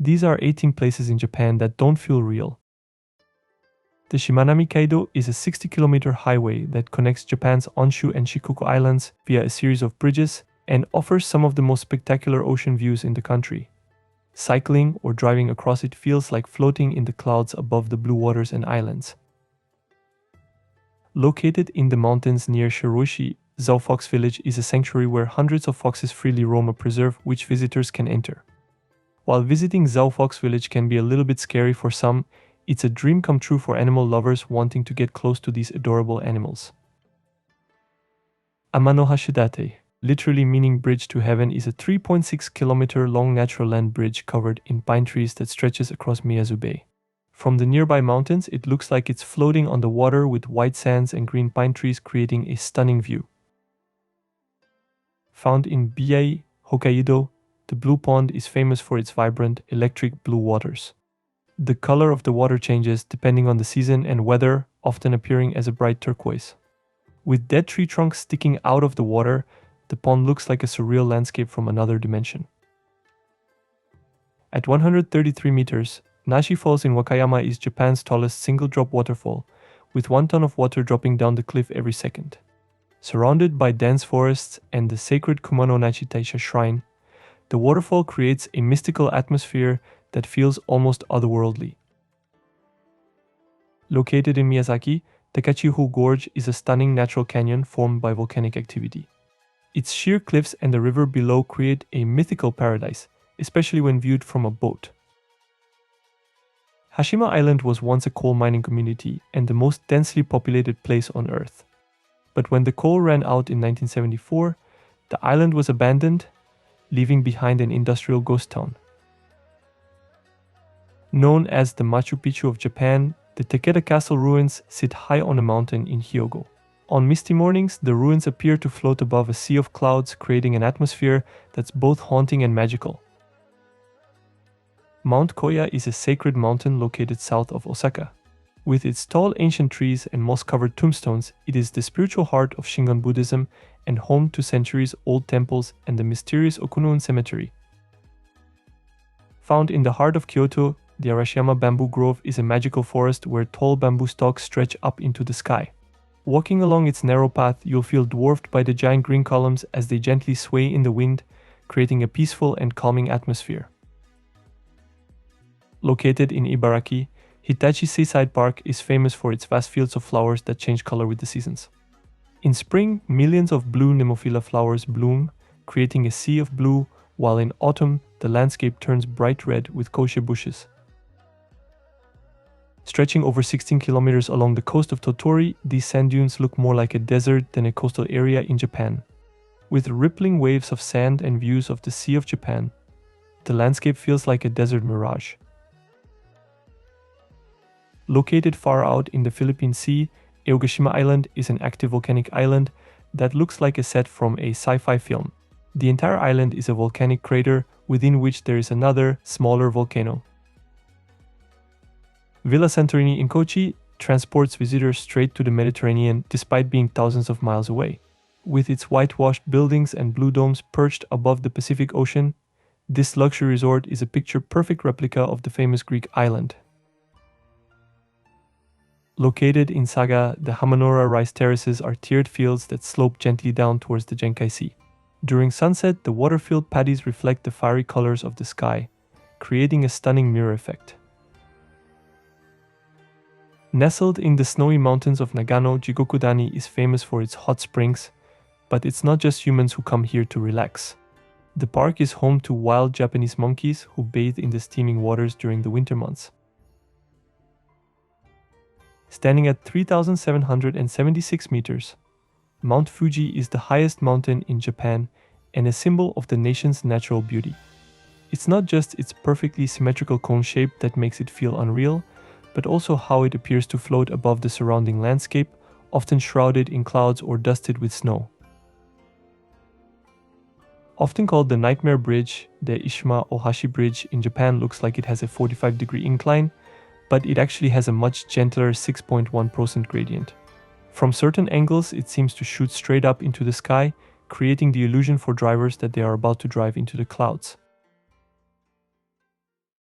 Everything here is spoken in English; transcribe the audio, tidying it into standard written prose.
These are 18 places in Japan that don't feel real. The Shimanami Kaido is a 60-kilometer highway that connects Japan's Honshu and Shikoku Islands via a series of bridges and offers some of the most spectacular ocean views in the country. Cycling or driving across it feels like floating in the clouds above the blue waters and islands. Located in the mountains near Shiroishi, Zao Fox Village is a sanctuary where hundreds of foxes freely roam a preserve which visitors can enter. While visiting Zao Fox Village can be a little bit scary for some, it's a dream come true for animal lovers wanting to get close to these adorable animals. Amanohashidate, literally meaning bridge to heaven, is a 3.6-kilometer long natural land bridge covered in pine trees that stretches across Miyazu Bay. From the nearby mountains, it looks like it's floating on the water with white sands and green pine trees creating a stunning view. Found in Biei, Hokkaido, the Blue Pond is famous for its vibrant, electric blue waters. The color of the water changes depending on the season and weather, often appearing as a bright turquoise. With dead tree trunks sticking out of the water, the pond looks like a surreal landscape from another dimension. At 133 meters, Nachi Falls in Wakayama is Japan's tallest single-drop waterfall, with 1 ton of water dropping down the cliff every second. Surrounded by dense forests and the sacred Kumano Nachi Taisha shrine, the waterfall creates a mystical atmosphere that feels almost otherworldly. Located in Miyazaki, Takachiho Gorge is a stunning natural canyon formed by volcanic activity. Its sheer cliffs and the river below create a mythical paradise, especially when viewed from a boat. Hashima Island was once a coal mining community and the most densely populated place on Earth. But when the coal ran out in 1974, the island was abandoned, leaving behind an industrial ghost town. Known as the Machu Picchu of Japan, the Takeda castle ruins sit high on a mountain in Hyogo. On misty mornings, the ruins appear to float above a sea of clouds, creating an atmosphere that's both haunting and magical. Mount Koya is a sacred mountain located south of Osaka. With its tall ancient trees and moss-covered tombstones, it is the spiritual heart of Shingon Buddhism and home to centuries-old temples and the mysterious Okunoun Cemetery. Found in the heart of Kyoto, the Arashiyama Bamboo Grove is a magical forest where tall bamboo stalks stretch up into the sky. Walking along its narrow path, you'll feel dwarfed by the giant green columns as they gently sway in the wind, creating a peaceful and calming atmosphere. Located in Ibaraki, Hitachi Seaside Park is famous for its vast fields of flowers that change color with the seasons. In spring, millions of blue Nemophila flowers bloom, creating a sea of blue, while in autumn, the landscape turns bright red with koshie bushes. Stretching over 16 kilometers along the coast of Tottori, these sand dunes look more like a desert than a coastal area in Japan. With rippling waves of sand and views of the Sea of Japan, the landscape feels like a desert mirage. Located far out in the Philippine Sea, Aogashima Island is an active volcanic island that looks like a set from a sci-fi film. The entire island is a volcanic crater within which there is another, smaller volcano. Villa Santorini in Kochi transports visitors straight to the Mediterranean despite being thousands of miles away. With its whitewashed buildings and blue domes perched above the Pacific Ocean, this luxury resort is a picture-perfect replica of the famous Greek island. Located in Saga, the Hamanoura rice terraces are tiered fields that slope gently down towards the Genkai Sea. During sunset, the water-filled paddies reflect the fiery colors of the sky, creating a stunning mirror effect. Nestled in the snowy mountains of Nagano, Jigokudani is famous for its hot springs, but it's not just humans who come here to relax. The park is home to wild Japanese monkeys who bathe in the steaming waters during the winter months. Standing at 3,776 meters, Mount Fuji is the highest mountain in Japan and a symbol of the nation's natural beauty. It's not just its perfectly symmetrical cone shape that makes it feel unreal, but also how it appears to float above the surrounding landscape, often shrouded in clouds or dusted with snow. Often called the Nightmare Bridge, the Eshima Ohashi Bridge in Japan looks like it has a 45-degree incline, but it actually has a much gentler 6.1% gradient. From certain angles, it seems to shoot straight up into the sky, creating the illusion for drivers that they are about to drive into the clouds.